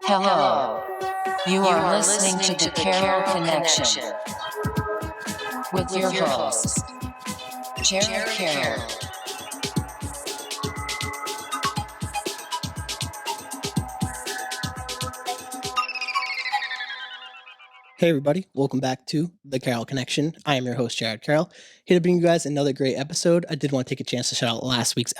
Hello. You are listening to the Carroll Connection with your host, Jared Carroll. Hey everybody, welcome back to the Carroll Connection. I am your host, Jared Carroll, here to bring you guys another great episode. I did want to take a chance to shout out last week's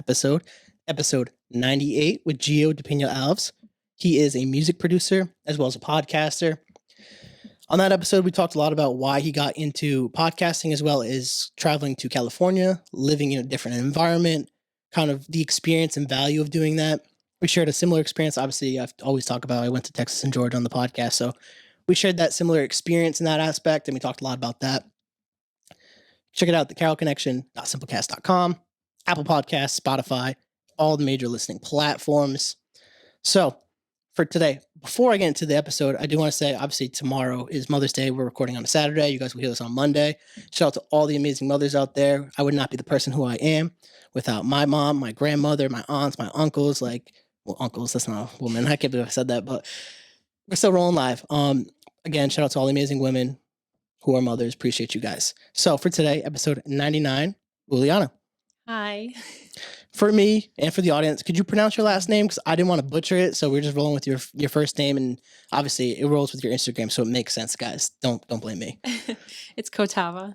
episode 98 with Gio DePino Alves. He is a music producer as well as a podcaster. On that episode, we talked a lot about why he got into podcasting as well as traveling to California, living in a different environment, kind of the experience and value of doing that. We shared a similar experience. Obviously, I've always talked about I went to Texas and Georgia on the podcast, so we shared that similar experience in that aspect, and we talked a lot about that. Check it out, the carrollconnection.simplecast.com, Apple Podcasts, Spotify, all the major listening platforms. So for today, before I get into the episode, I do want to say, obviously, tomorrow is Mother's Day. We're recording on a Saturday. You guys will hear this on Monday. Shout out to all the amazing mothers out there. I would not be the person who I am without my mom, my grandmother, my aunts, my uncles. Uncles, that's not a woman. I can't believe I said that, but we're still rolling live. Again, shout out to all the amazing women who are mothers. Appreciate you guys. So for today, episode 99, Ulyana. Hi. For me and for the audience, could you pronounce your last name? Because I didn't want to butcher it, so we're just rolling with your first name, and obviously it rolls with your Instagram, so it makes sense, guys. Don't blame me. It's Kotava.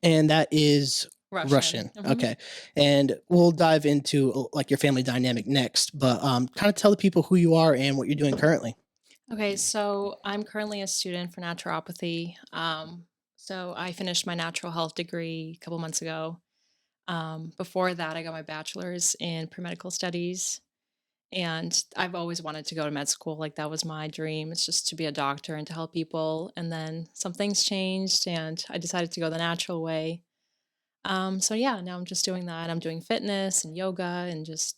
And that is Russian. Mm-hmm. Okay. And we'll dive into like your family dynamic next, but kind of tell the people who you are and what you're doing currently. Okay, so I'm currently a student for naturopathy. So I finished my natural health degree a couple months ago. Before that, I got my bachelor's in pre-medical studies, and I've always wanted to go to med school. Like that was my dream. It's just to be a doctor and to help people. And then some things changed, and I decided to go the natural way. So yeah, now I'm just doing that. I'm doing fitness and yoga and just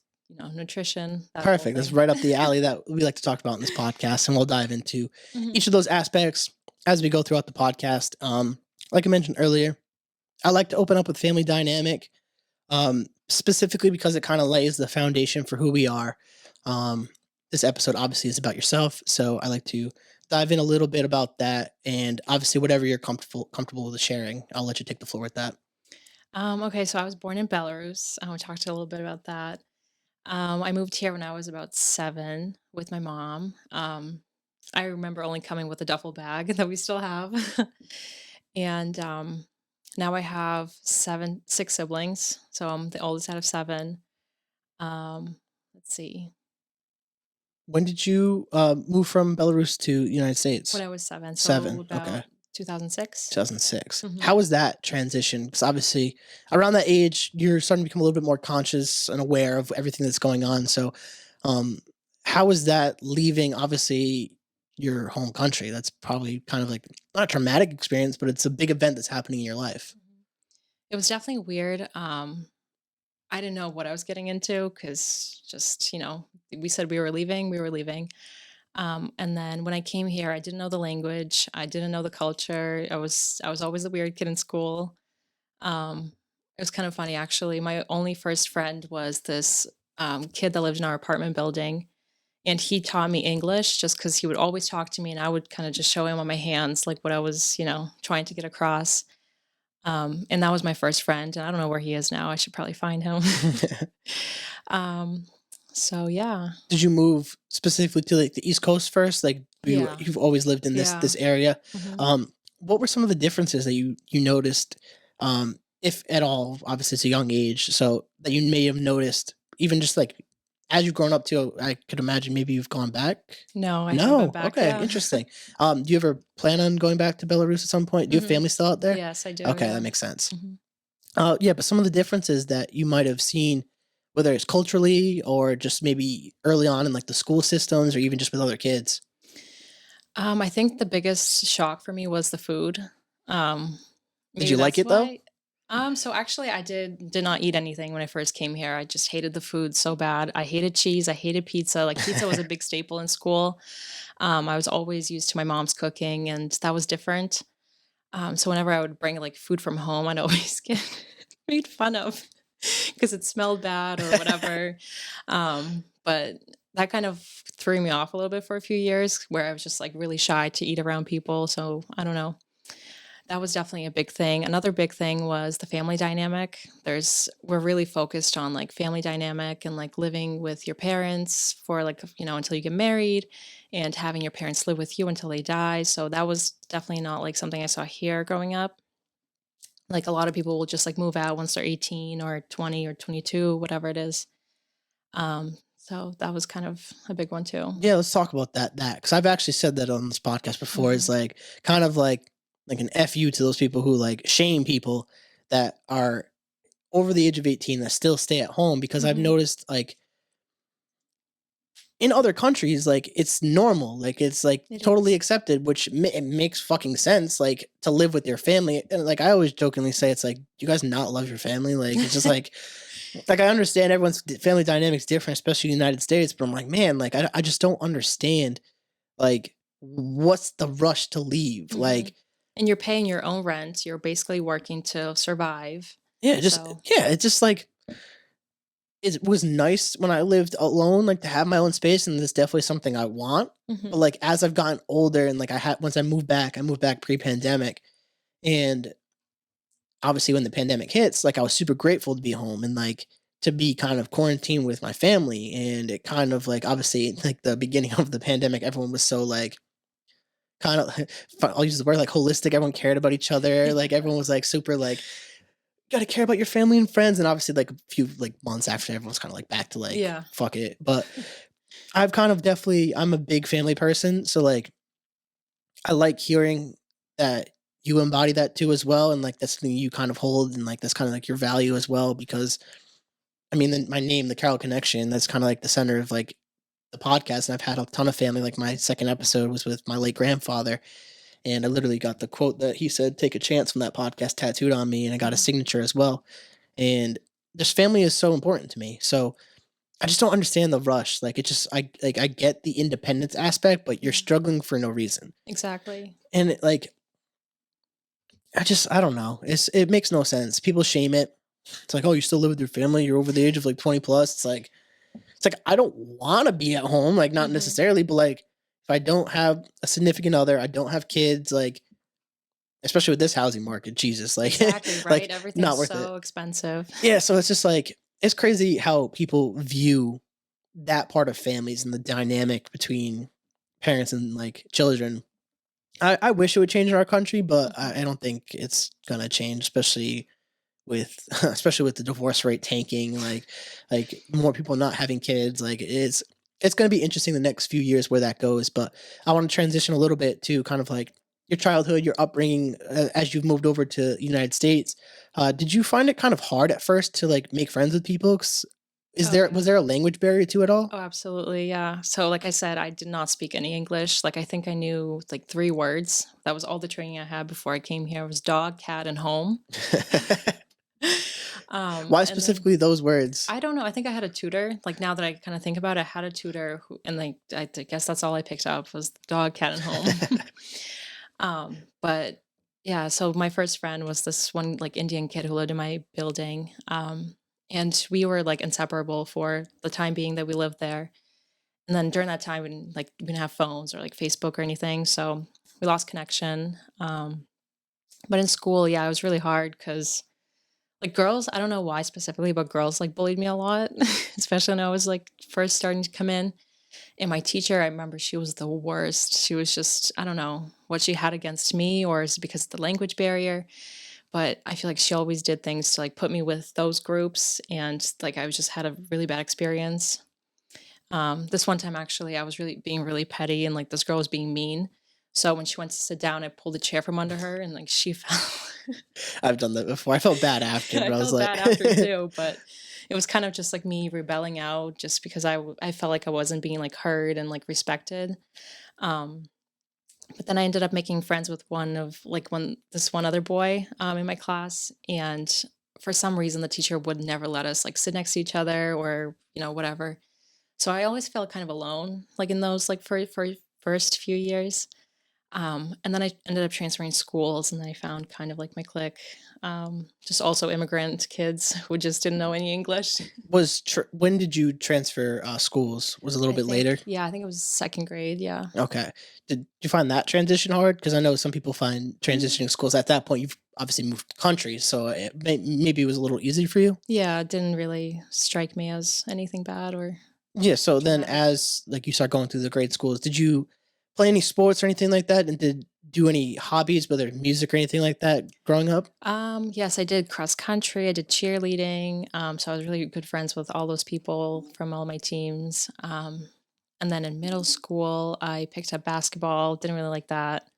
nutrition. Perfect. That's right up the alley that we like to talk about in this podcast, and we'll dive into each of those aspects as we go throughout the podcast. Like I mentioned earlier, I like to open up with family dynamic, specifically because it kind of lays the foundation for who we are. This episode obviously is about yourself, so I like to dive in a little bit about that, and obviously whatever you're comfortable with sharing, I'll let you take the floor with that. Okay, so I was born in Belarus. We talked a little bit about that. I moved here when I was about 7 with my mom. I remember only coming with a duffel bag that we still have. And now I have 6 siblings. So I'm the oldest out of 7. Let's see. When did you move from Belarus to the United States? When I was 7. So 7, about okay. 2006. 2006. How was that transition? Because obviously around that age, you're starting to become a little bit more conscious and aware of everything that's going on. So how was that leaving, obviously, your home country? That's probably kind of like not a traumatic experience, but it's a big event that's happening in your life. It was definitely weird. I didn't know what I was getting into because just, we said we were leaving. And then when I came here, I didn't know the language. I didn't know the culture. I was always the weird kid in school. It was kind of funny, actually. My only first friend was this kid that lived in our apartment building. And he taught me English just because he would always talk to me, and I would kind of just show him on my hands, like what I was, trying to get across. And that was my first friend. And I don't know where he is now. I should probably find him. So yeah. Did you move specifically to like the East Coast first? Like Yeah. you've always lived in this area. What were some of the differences that you noticed, if at all? Obviously, it's a young age, so that you may have noticed, even just like as you've grown up too. I could imagine maybe you've gone back. No, I haven't No, been back. okay, Yeah. interesting. Do you ever plan on going back to Belarus at some point? Do you have family still out there? Yes, I do. Okay, Yeah. that makes sense. Mhm. Yeah, but some of the differences that you might have seen, whether it's culturally or just maybe early on in like the school systems or even just with other kids. I think the biggest shock for me was the food. Did you like it though? So actually I did not eat anything when I first came here. I just hated the food so bad. I hated cheese. I hated pizza. Like pizza was a big staple in school. I was always used to my mom's cooking, and that was different. So whenever I would bring like food from home, I'd always get made fun of because it smelled bad or whatever. But that kind of threw me off a little bit for a few years where I was just like really shy to eat around people. So I don't know. That was definitely a big thing. Another big thing was the family dynamic. We're really focused on like family dynamic and like living with your parents for like, until you get married and having your parents live with you until they die. So that was definitely not like something I saw here growing up. Like a lot of people will just like move out once they're 18 or 20 or 22, whatever it is. So that was kind of a big one too. Yeah, let's talk about that because I've actually said that on this podcast before. It's Mhm. like kind of like an fu to those people who like shame people that are over the age of 18 that still stay at home, because I've Mhm. noticed like in other countries, like it's normal, like it's like It totally is. accepted, which it makes fucking sense, like to live with your family. And like I always jokingly say, it's like, you guys not love your family? Like it's just like I understand everyone's family dynamics different, especially in the United States, but I'm like, man, like I just don't understand, like what's the rush to leave? Mhm. Like, And you're paying your own rent. You're basically working to survive. So, yeah, it's just like it was nice when I lived alone, like to have my own space, and it's definitely something I want. But mhm. like as I've gotten older and like once I moved back pre-pandemic, and obviously when the pandemic hits, like I was super grateful to be home and like to be kind of quarantined with my family. And it kind of like obviously like the beginning of the pandemic, everyone was so like kind of I'll use the word like holistic. Everyone cared about each other. Like everyone was like super like, gotta care about your family and friends. And obviously like a few like months after, everyone's kind of like back to like Yeah. fuck it. But I'm a big family person. So like I like hearing that you embody that too as well. And like that's something you kind of hold, and like that's kind of like your value as well. Because I mean, my name, the Carroll Connection, that's kind of like the center of like the podcast. And I've had a ton of family. Like my second episode was with my late grandfather. And I literally got the quote that he said, "Take a chance," from that podcast tattooed on me. And I got a Mhm. signature as well. And this family is so important to me. So I just don't understand the rush. Like it just I get the independence aspect, but you're Yeah. struggling for no reason. Exactly. And I don't know. It makes no sense. People shame it. It's like, oh, you still live with your family, you're over the age of like 20 plus. It's like I don't want to be at home, like not Mhm. necessarily, but like if I don't have a significant other, I don't have kids, like especially with this housing market, Jesus, like Exactly, right? like Everything's not worth it. so expensive. Yeah, so it's just like it's crazy how people view that part of families and the dynamic between parents and like children. I wish it would change in our country, but Mhm. I don't think it's gonna change, especially with especially with the divorce rate tanking, like more people not having kids. Like it's gonna be interesting the next few years where that goes. But I want to transition a little bit to kind of like your childhood, your upbringing, as you've moved over to the United States. Did you find it kind of hard at first to like make friends with people? Oh, Was yeah. there a language barrier to it all? Oh, absolutely, yeah. So, like I said, I did not speak any English. Like, I think I knew like 3 words. That was all the training I had before I came here was dog, cat, and home. Why And then specifically those words? I don't know, I think I had a tutor. Like, now that I kinda think about it, I had a tutor who and, like, guess that's all I picked up was dog, cat, and home. But yeah, so my first friend was this one, like, Indian kid who lived in my building, and we were, like, inseparable for the time being that we lived there. And then during that time, we didn't have phones or, like, Facebook or anything, so we lost connection. But in school, yeah, it was really hard because like, girls, I don't know why specifically, but girls, like, bullied me a lot, especially when I was, like, first starting to come in. And my teacher, I remember she was the worst. She was just I don't know what she had against me, or is it because of the language barrier, but I feel like she always did things to, like, put me with those groups, and, like, I was just had a really bad experience. This one time, actually, I was really being really petty, and, like, this girl was being mean. So when she went to sit down, I pulled a chair from under her, and, like, she fell. I've done that before. I felt bad after, I but I was felt like, bad after too, but it was kind of just like me rebelling out just because I felt like I wasn't being like heard and like respected. Um, but then I ended up making friends with one other boy in my class, and for some reason the teacher would never let us like sit next to each other or whatever. So I always felt kind of alone, like in those like for first few years. And then I ended up transferring schools, and then I found kind of like my clique. Just also immigrant kids who just didn't know any English. When did you transfer schools? Was it a little bit later? I think it was second grade. Yeah. Okay. Did you find that transition hard? Because I know some people find Mm. transitioning schools at that point. You've obviously moved countries, so maybe it was a little easy for you. Yeah, it didn't really strike me as anything bad or Yeah. So then, traumatic. as like you start going through the grade schools, did you play any sports or anything like that? And did do any hobbies, whether music or anything like that, growing up? Yes, I did cross country. I did cheerleading. So I was really good friends with all those people from all my teams. And then in middle school, I picked up basketball. Didn't really like that.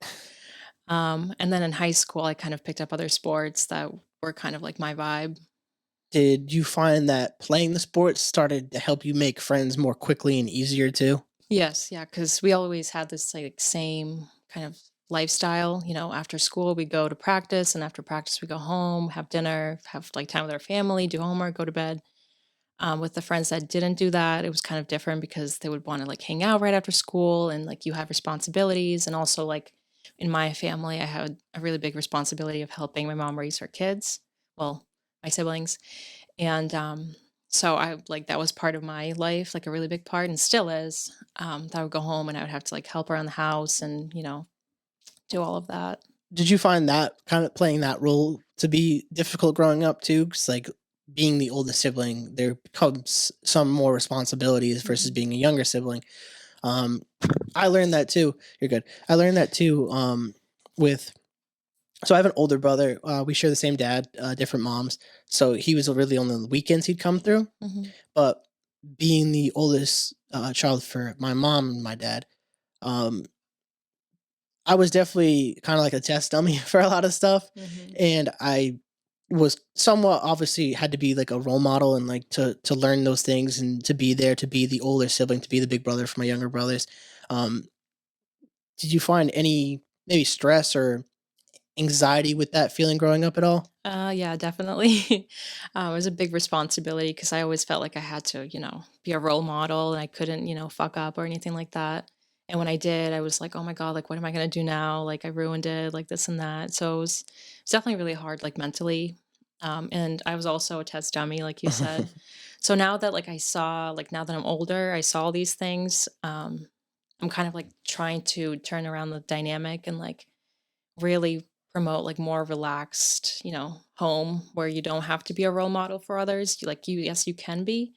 And then in high school, I kind of picked up other sports that were kind of like my vibe. Did you find that playing the sports started to help you make friends more quickly and easier too? Yes, yeah, because we always had this like same kind of lifestyle. After school we go to practice, and after practice we go home, have dinner, have like time with our family, do homework, go to bed. With the friends that didn't do that, it was kind of different because they would want to like hang out right after school, and like you have responsibilities, and also like in my family, I had a really big responsibility of helping my mom raise her kids. Well, my siblings, and so I like that was part of my life, like a really big part, and still is. That I would go home and I would have to like help around the house and do all of that. Did you find that kind of playing that role to be difficult growing up too? Because like being the oldest sibling, there comes some more responsibilities versus Mhm. being a younger sibling. Um, I learned that too. You're good. I learned that too. With so I have an older brother. We share the same dad, different moms. So he was really on the weekends he'd come through. Mhm. But being the oldest child for my mom and my dad, um, I was definitely kind of like a test dummy for a lot of stuff, Mhm. and I was somewhat obviously had to be like a role model and like to learn those things and to be there to be the older sibling to be the big brother for my younger brothers. Um, did you find any maybe stress or anxiety with that feeling growing up at all? Yeah, definitely. It was a big responsibility because I always felt like I had to, be a role model, and I couldn't, fuck up or anything like that. And when I did, I was like, oh my God, like, what am I going to do now? Like, I ruined it, like this and that. So it was definitely really hard, like mentally. And I was also a test dummy, like you said. So now that, like, now that I'm older, I saw these things. I'm kind of like trying to turn around the dynamic and like really promote like more relaxed, home where you don't have to be a role model for others. Yes, you can be,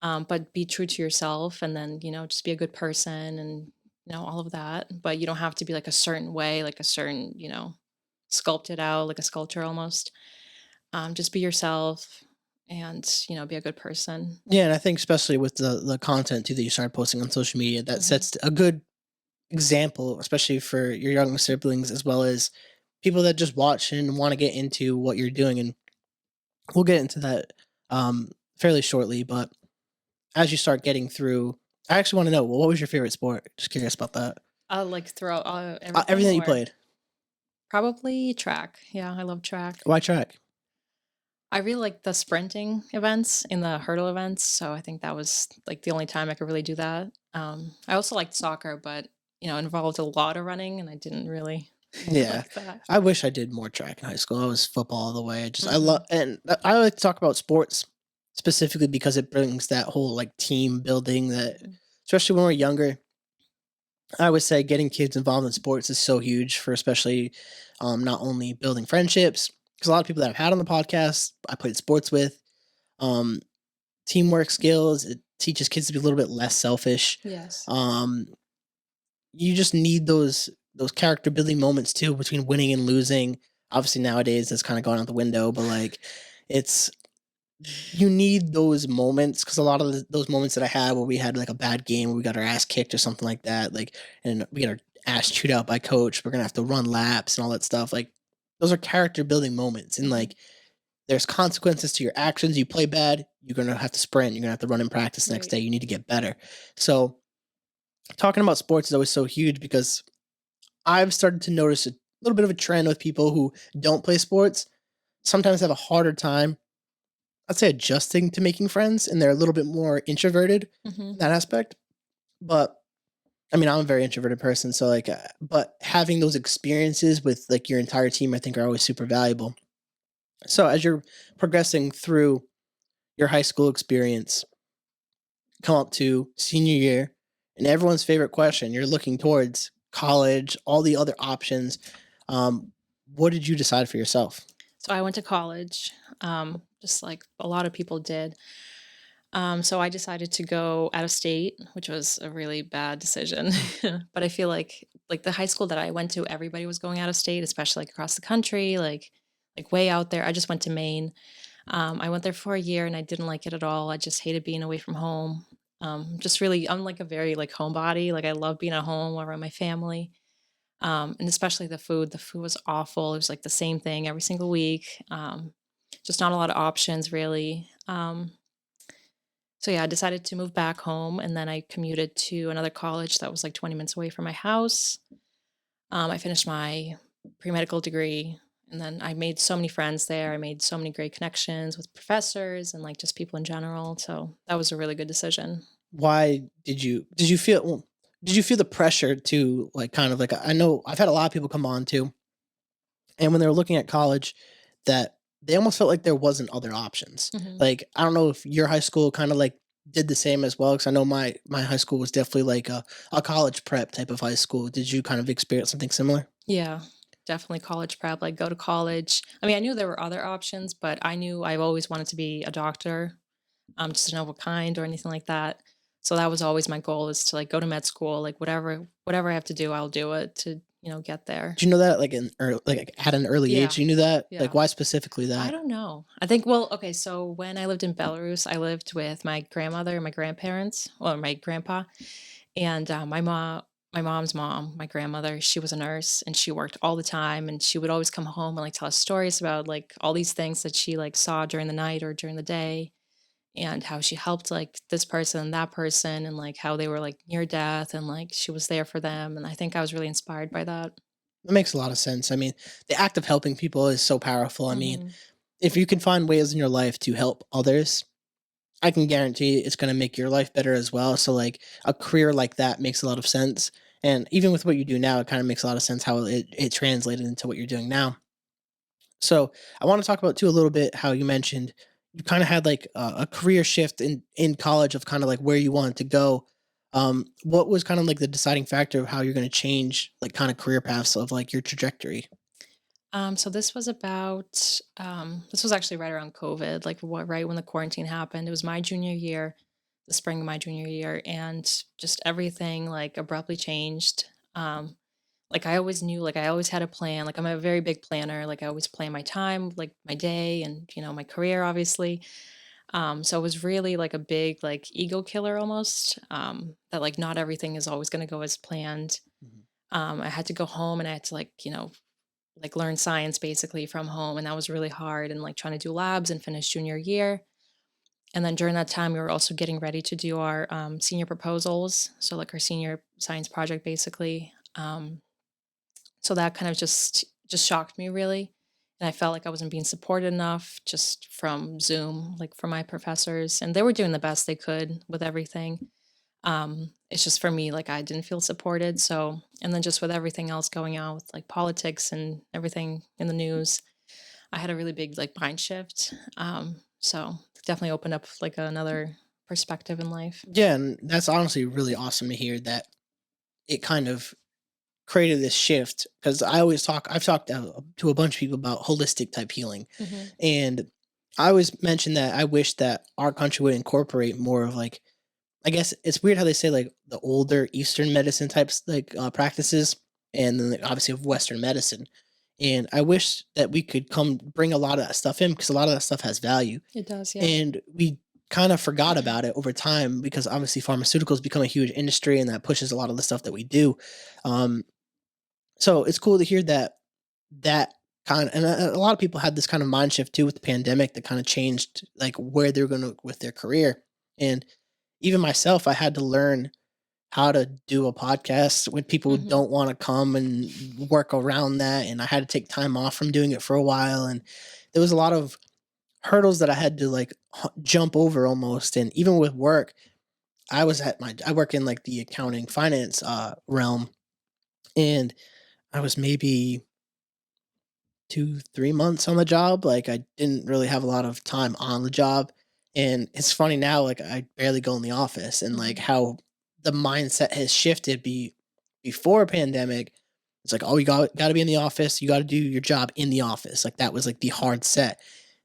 but be true to yourself, and then, just be a good person, and, all of that. But you don't have to be like a certain way, like a certain, sculpted out, like a sculpture almost. Just be yourself and, be a good person. Yeah, and I think especially with the content too that you started posting on social media, that Hmm. sets a good example, especially for your younger siblings as well as people that just watch and want to get into what you're doing. And we'll get into that fairly shortly. But as you start getting through, I actually want to know, well, what was your favorite sport? Just curious about that. Like throughout Everything everything, that you or played. probably track. Yeah, I love track. Why track? I really like the sprinting events and the hurdle events, so I think that was, like, the only time I could really do that. I also liked soccer, but, it involved a lot of running, and I didn't really Yeah. like that. I wish I did more track in high school. I was football all the way. I love, Mhm. and I like to talk about sports specifically because it brings that whole like team building that, Mhm. especially when we're younger, I would say getting kids involved in sports is so huge for especially not only building friendships, because a lot of people that I've had on the podcast, I played sports with, um, teamwork skills. It teaches kids to be a little bit less selfish. Yes. Um, you just need those character building moments too between winning and losing. Obviously nowadays that's kind of gone out the window, but like it's you need those moments because a lot of those moments that I had where we had like a bad game where we got our ass kicked or something like that, like and we got our ass chewed out by coach, we're gonna have to run laps and all that stuff. Like those are character building moments, and Mhm. like there's consequences to your actions. You play bad, you're gonna have to sprint. You're gonna have to run in practice the next Right. day. You need to get better. So talking about sports is always so huge because I've started to notice a little bit of a trend with people who don't play sports. Sometimes have a harder time, I'd say, adjusting to making friends, and they're a little bit more introverted Mhm. in that aspect. But I mean, I'm a very introverted person, so like, but having those experiences with like your entire team, I think are always super valuable. So as you're progressing through your high school experience, come up to senior year, and everyone's favorite question, you're looking towards college, all the other options. Um, what did you decide for yourself? So I went to college, just like a lot of people did. So I decided to go out of state, which was a really bad decision. But I feel like the high school that I went to, everybody was going out of state, especially like across the country, like way out there. I just went to Maine. I went there for a year and I didn't like it at all. I just hated being away from home. Just really, I'm like a very like homebody. Like I love being at home around my family. And especially the food. The food was awful. It was like the same thing every single week. Just not a lot of options really. So yeah, I decided to move back home and then I commuted to another college that was like 20 minutes away from my house. I finished my pre-medical degree and then I made so many friends there. I made so many great connections with professors and like just people in general. So that was a really good decision. Why did you feel did you feel the pressure to like kind of like I know I've had a lot of people come on too, and when they were looking at college, that they almost felt like there wasn't other options. Mhm. Like I don't know if your high school kind of like did the same as well, because I know my high school was definitely like a college prep type of high school. Did you kind of experience something similar? Yeah, definitely college prep, like go to college. I mean, I knew there were other options, but I knew I always wanted to be a doctor, just to know what kind or anything like that. So that was always my goal is to like go to med school, like whatever I have to do, I'll do it to, get there. Did you know that like like at an early age? Yeah. You knew that? Like Yeah. why specifically I that? don't know. I think well, okay, so when I lived in Belarus, I lived with my grandmother and my grandparents, or my grandpa, and my mom's mom, my grandmother, she was a nurse and she worked all the time and she would always come home and like tell us stories about like all these things that she like saw during the night or during the day and how she helped like this person and that person and like how they were like near death and like she was there for them and I think I was really inspired by that. That makes a lot of sense. I mean, the act of helping people is so powerful. I mean, Mhm. if you can find ways in your life to help others, I can guarantee it's going to make your life better as well. So, like, a career like that makes a lot of sense. And even with what you do now, it kind of makes a lot of sense how it translated into what you're doing now. So, I want to talk about too a little bit how you mentioned you kind of had like a career shift in college of kind of like where you wanted to go. What was kind of like the deciding factor of how you're going to change like kind of career paths of like your trajectory? So this was actually right around COVID, like right when the quarantine happened. It was my junior year, the spring of my junior year, and just everything like abruptly changed. Like I always knew, like I always had a plan. Like I'm a very big planner. Like I always plan my time, like my day, and my career, obviously. So it was really like a big like ego killer almost. That like not everything is always going to go as planned. Mhm. I had to go home and I had to like learn science basically from home and that was really hard and like trying to do labs and finish junior year and then during that time we were also getting ready to do our senior proposals so like our senior science project basically so that kind of just shocked me really and I felt like I wasn't being supported enough just from Zoom like from my professors and they were doing the best they could with everything. It's just for me, like I didn't feel supported. So, and then just with everything else going on with like politics and everything in the news, I had a really big like mind shift. So definitely opened up like another perspective in life. Yeah, and that's honestly really awesome to hear that it kind of created this shift because I've talked to a bunch of people about holistic type healing, Hmm. and I always mention that I wish that our country would incorporate more of like I guess it's weird how they say like the older Eastern medicine types like practices, and then like, obviously of Western medicine. And I wish that we could come bring a lot of that stuff in because a lot of that stuff has value, It does, yeah. and we kind of forgot about it over time because obviously pharmaceuticals become a huge industry and that pushes a lot of the stuff that we do. Um, so it's cool to hear that that and a lot of people had this kind of mind shift too with the pandemic that kind of changed like where they're going to with their career. And even myself, I had to learn how to do a podcast when people Hmm. don't want to come and work around that. And I had to take time off from doing it for a while. And there was a lot of hurdles that I had to like jump over almost. And even with work, I work in like the accounting finance realm, and I was maybe 2, 3 months on the job. Like I didn't really have a lot of time on the job. And it's funny now, like I barely go in the office, and like Mhm. how the mindset has shifted before pandemic. It's like, oh, you gotta be in the office, you gotta do your job in the office. Like that was like the hard set.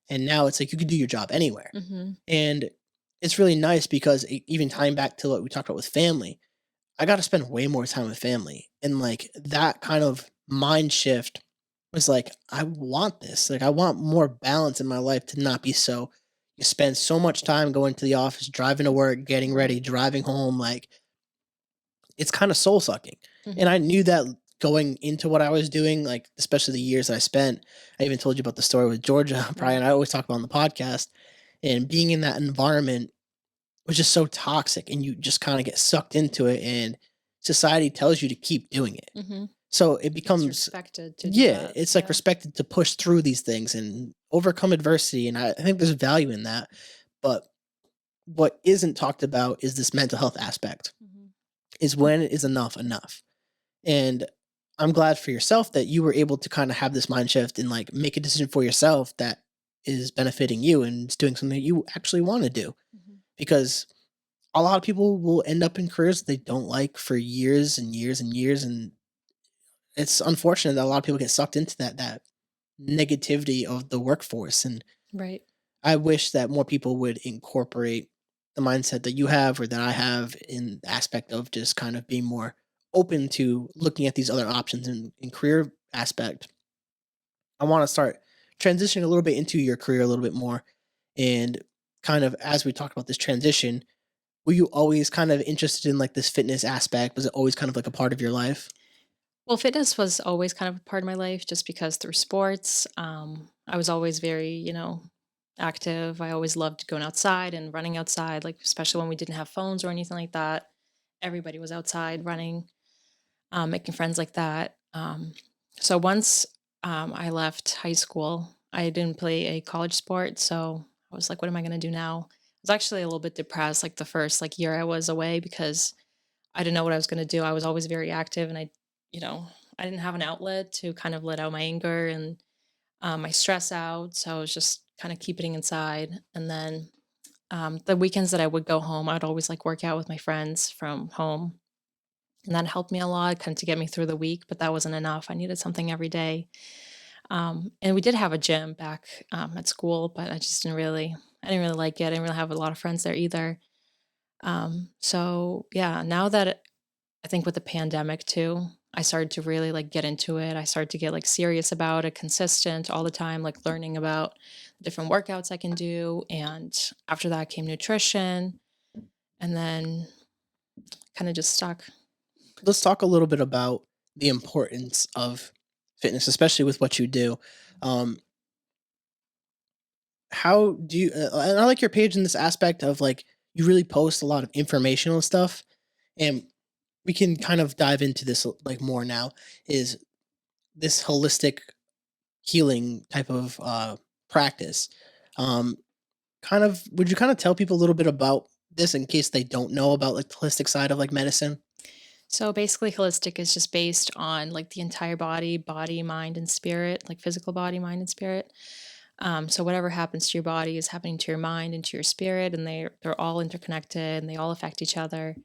And now it's like you could do your job anywhere. Mhm. And it's really nice because even tying back to what we talked about with family, I got to spend way more time with family. And like that kind of mind shift was like, I want this. Like, I want more balance in my life to not be so, you spend so much time going to the office, driving to work, getting ready, Right. driving home. Like, it's kind of soul sucking. And Mhm. I knew that going into what I was doing, like, especially the years that I spent. I even told you about the story with Georgia, Brian. Right. I always talk about on the podcast. And being in that environment was just so toxic, and you just kind of get sucked into it, and society tells you to keep doing it. Mhm. So it It's becomes, respected to do yeah, that. it's like Yeah. respected to push through these things and overcome adversity. And I think there's value in that. But what isn't talked about is this mental health aspect, Mhm. is when is enough enough. And I'm glad for yourself that you were able to kind of have this mind shift and like make a decision for yourself that is benefiting you and is doing something you actually want to do. Mhm. Because a lot of people will end up in careers they don't like for years and years and years, and it's unfortunate that a lot of people get sucked into that negativity of the workforce. And Right. I wish that more people would incorporate the mindset that you have or that I have in the aspect of just kind of being more open to looking at these other options in career aspect. I want to start transitioning a little bit into your career a little bit more, and kind of as we talk about this transition, were you always kind of interested in like this fitness aspect? Was it always kind of like a part of your life? Well, fitness was always kind of a part of my life just because through sports, I was always very, active. I always loved going outside and running outside, like especially when we didn't have phones or anything like that. Everybody was outside running, making friends like that. So once I left high school, I didn't play a college sport. So I was like, what am I going to do now? I was actually a little bit depressed like the first like year I was away because I didn't know what I was going to do. I was always very active and you know, I didn't have an outlet to kind of let out my anger and my stress out. So I was just kind of keeping it inside. And then the weekends that I would go home, I'd always like work out with my friends from home. And that helped me a lot kind of to get me through the week, but that wasn't enough. I needed something every day. And we did have a gym back at school, but I didn't really like it. I didn't really have a lot of friends there either. So yeah, now that I think with the pandemic too, I started to really like get into it. I started to get like serious about it, consistent all the time, like learning about different workouts I can do. And after that came nutrition and then kind of just stuck. Let's talk a little bit about the importance of fitness, especially with what you do. Um, how do you? And I like your page in this aspect of like you really post a lot of informational stuff, and we can kind of dive into this like more now. Is this holistic healing type of practice? Um, Kind of, would you kind of tell people a little bit about this in case they don't know about like the holistic side of like medicine? So basically holistic is just based on like the entire body, mind and spirit, like physical body, mind and spirit. So whatever happens to your body is happening to your mind and to your spirit, and they're all interconnected and they all affect each other.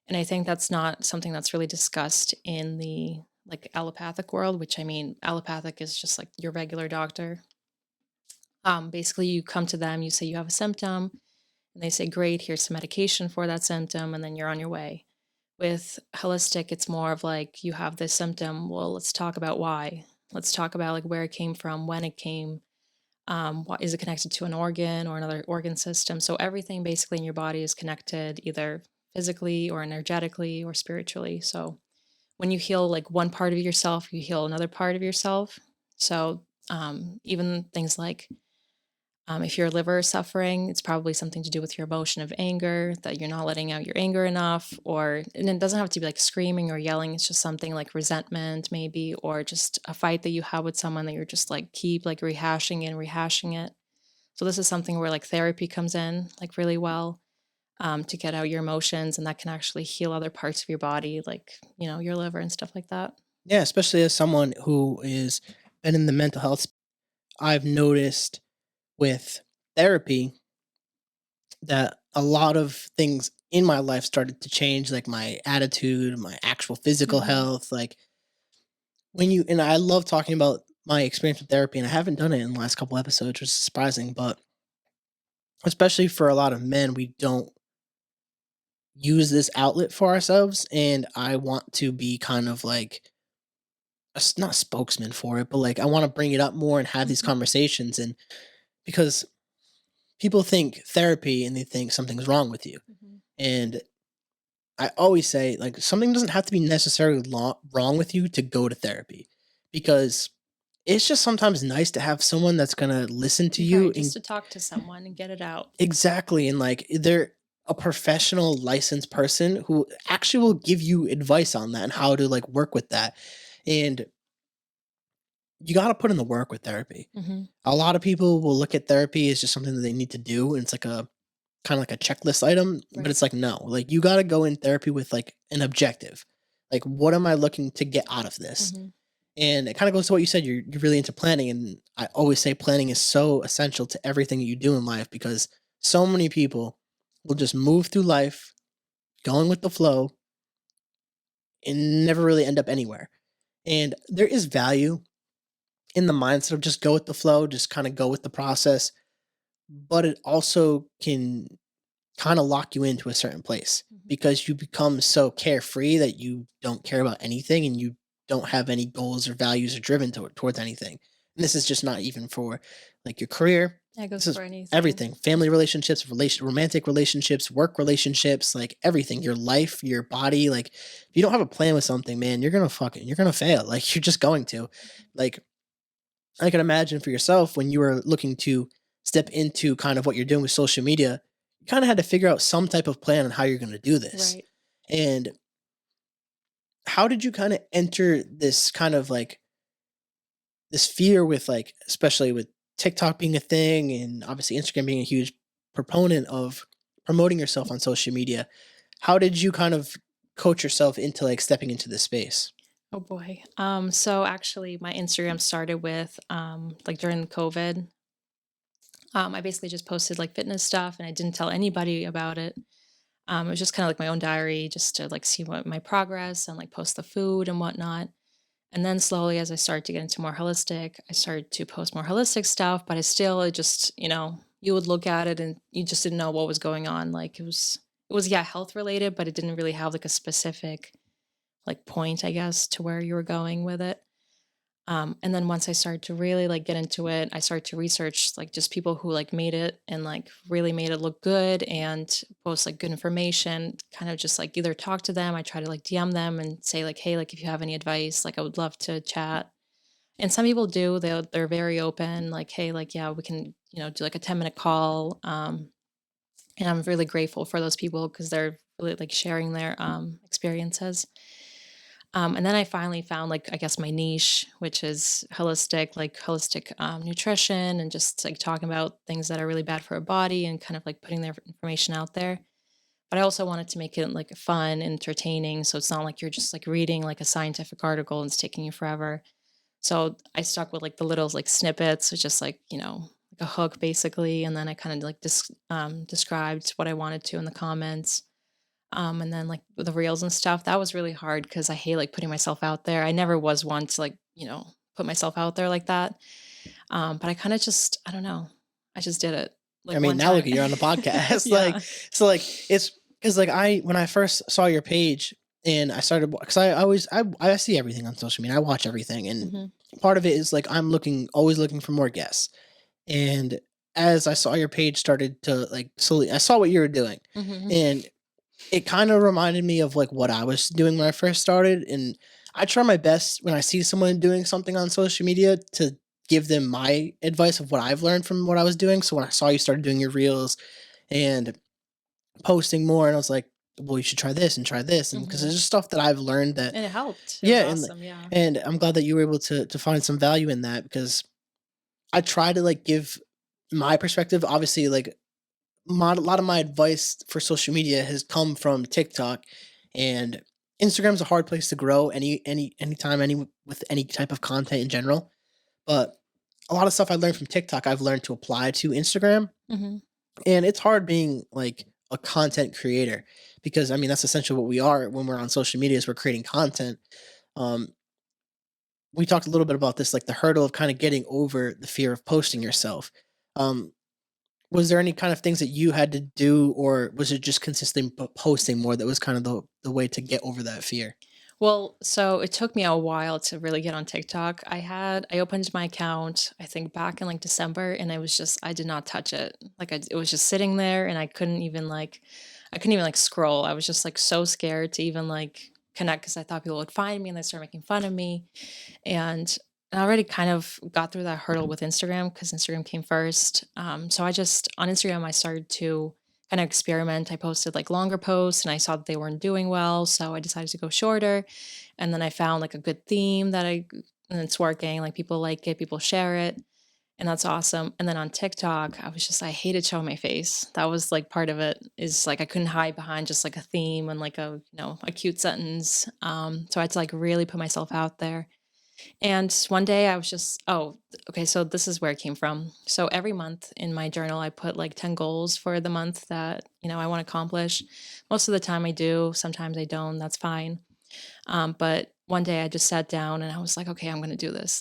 And I think that's not something that's really discussed in the like allopathic world, which I mean, allopathic is just like your regular doctor. Basically, you come to them, you say you have a symptom, and they say, "Great, here's some medication for that symptom," and then you're on your way. With holistic, it's more of like you have this symptom. Well, let's talk about why. Let's talk about like where it came from, when it came, what is it connected to an organ or another organ system? So everything basically in your body is connected either physically or energetically or spiritually. So when you heal like one part of yourself, you heal another part of yourself. So even things like if your liver is suffering, it's probably something to do with your emotion of anger, that you're not letting out your anger enough, or, and it doesn't have to be like screaming or yelling. It's just something like resentment, maybe, or just a fight that you have with someone that you're just like keep like rehashing it and rehashing it. So this is something where like therapy comes in like really well. to get out your emotions, and that can actually heal other parts of your body, like, your liver and stuff like that. Yeah, especially as someone who is been in the mental health, I've noticed with therapy that a lot of things in my life started to change, like my attitude, my actual physical Hmm. health. Like when you and I love talking about my experience with therapy, and I haven't done it in the last couple episodes, which is surprising, but especially for a lot of men, we don't use this outlet for ourselves. And I want to be kind of like not spokesman for it, but like I want to bring it up more and have these Hmm. conversations. And because people think therapy and they think something's wrong with you. Hmm. And I always say, like, something doesn't have to be necessarily wrong with you to go to therapy, because it's just sometimes nice to have someone that's gonna listen to you Right, just and to talk to someone and get it out. exactly, and like they're a professional licensed person who actually will give you advice on that and how to like work with that. And you got to put in the work with therapy. Hmm. A lot of people will look at therapy as just something that they need to do, and it's like a kind of like a checklist item, but Right. it's like no, like you got to go in therapy with like an objective. Like what am I looking to get out of this? Hmm. And it kind of goes to what you said, you're really into planning, and I always say planning is so essential to everything that you do in life, because so many people will just move through life going with the flow and never really end up anywhere. And there is value in the mindset of just go with the flow, just kind of go with the process, but it also can kind of lock you into a certain place Hmm. because you become so carefree that you don't care about anything and you don't have any goals or values or driven towards anything. And this is just not even for like your career. Yeah, it This goes is for anything. everything: family relationships, romantic relationships, work relationships, like everything, your life, your body. Like, if you don't have a plan with something, man, you're gonna fail. Like, you're just going to. Like, I can imagine for yourself when you were looking to step into kind of what you're doing with social media, you kind of had to figure out some type of plan on how you're going to do this. Right. And how did you kind of enter this kind of like this fear with like, especially with TikTok being a thing and obviously Instagram being a huge proponent of promoting yourself on social media? How did you kind of coach yourself into like stepping into this space? Oh boy. So actually my Instagram started with like during COVID. I basically just posted like fitness stuff and I didn't tell anybody about it. It was just kind of like my own diary, just to like see what my progress and like post the food and whatnot. And then slowly, as I started to get into more holistic, I started to post more holistic stuff. But it just, you would look at it and you just didn't know what was going on. Like it was yeah, health related, but it didn't really have like a specific like point, I guess, to where you were going with it. And then once I started to really like get into it, I started to research like just people who like made it and like really made it look good and post like good information, kind of just like either talk to them. I try to like DM them and say like, hey, like if you have any advice, like I would love to chat. And some people do, they're very open, like, hey, like, yeah, we can, do like a 10-minute call. And I'm really grateful for those people because they're really like sharing their experiences. And then I finally found like I guess my niche, which is holistic nutrition and just like talking about things that are really bad for our body and kind of like putting their information out there. But I also wanted to make it like fun, entertaining, so it's not like you're just like reading like a scientific article and it's taking you forever. So I stuck with like the little like snippets, it's just like like a hook basically, and then I kind of like described what I wanted to in the comments. And then like with the reels and stuff, that was really hard because I hate like putting myself out there. I never was one to like, put myself out there like that. But I kind of just, I don't know. I just did it I like mean, one now look time. at you're on the podcast. Like, Yeah. so like it's because like when I first saw your page and I started because I always I see everything on social media. I watch everything, and Hmm. part of it is like I'm always looking for more guests. And as I saw your page started to like slowly, I saw what you were doing, Hmm. and it kind of reminded me of like what I was doing when I first started. And I try my best when I see someone doing something on social media to give them my advice of what I've learned from what I was doing. So when I saw you started doing your reels and posting more, and I was like, well, you should try this and try this, and because Hmm. there's just stuff that I've learned that And it helped. It was yeah, awesome. Yeah. and I'm glad that you were able to find some value in that, because I try to like give my perspective. Obviously, like a lot of my advice for social media has come from TikTok, and Instagram's a hard place to grow anytime with any type of content in general. But a lot of stuff I learned from TikTok, I've learned to apply to Instagram, Hmm. and it's hard being like a content creator because I mean that's essentially what we are when we're on social media is we're creating content. Um, we talked a little bit about this, like the hurdle of kind of getting over the fear of posting yourself. Um, was there any kind of things that you had to do, or was it just consistent posting more that was kind of the way to get over that fear? Well, so it took me a while to really get on TikTok. I opened my account, I think back in like December, and I did not touch it. It was just sitting there, and I couldn't even like scroll. I was just like so scared to even like connect because I thought people would find me and they start making fun of me. And I already kind of got through that hurdle with Instagram because Instagram came first. So on Instagram, I started to kind of experiment. I posted like longer posts and I saw that they weren't doing well. So I decided to go shorter. And then I found like a good theme and it's working. Like people like it, people share it. And that's awesome. And then on TikTok, I hated showing my face. That was like part of it is like I couldn't hide behind just like a theme and like a cute sentence. So I had to like really put myself out there. And one day I was just, oh, okay, so this is where it came from. So every month in my journal, I put like 10 goals for the month that, I want to accomplish. Most of the time I do, sometimes I don't, that's fine. But one day I just sat down and I was like, okay, I'm going to do this.